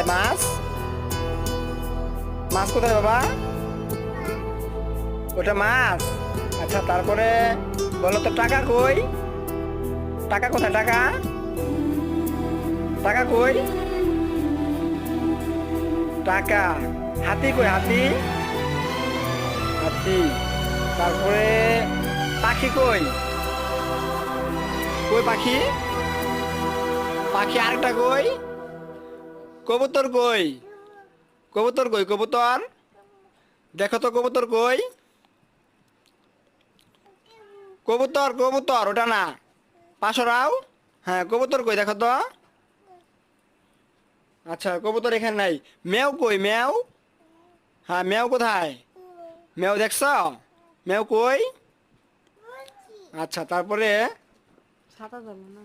মাছ, মাছ কোথায় বাবা? ওটা মাছ। আচ্ছা, তারপরে বলো তো টাকা কই? টাকা কোথায়? টাকা, টাকা কই? টাকা। হাতি কই? হাতি, হাতি। তারপরে পাখি কই? কই পাখি? পাখি আরেকটা কই? কবুতর কই? কবুতর কই? কবুতর দেখো তো, কবুতর কই? কবুতর, কবুতর ওটা না, পাশরাও। হ্যাঁ, কবুতর কই দেখো তো। আচ্ছা, কবুতর এখানে নাই। মেও কই? মেও, হ্যাঁ মেও কোথায়? মেও দেখছ? মেও কই? আচ্ছা, তারপরে ছাতা ধরবো না।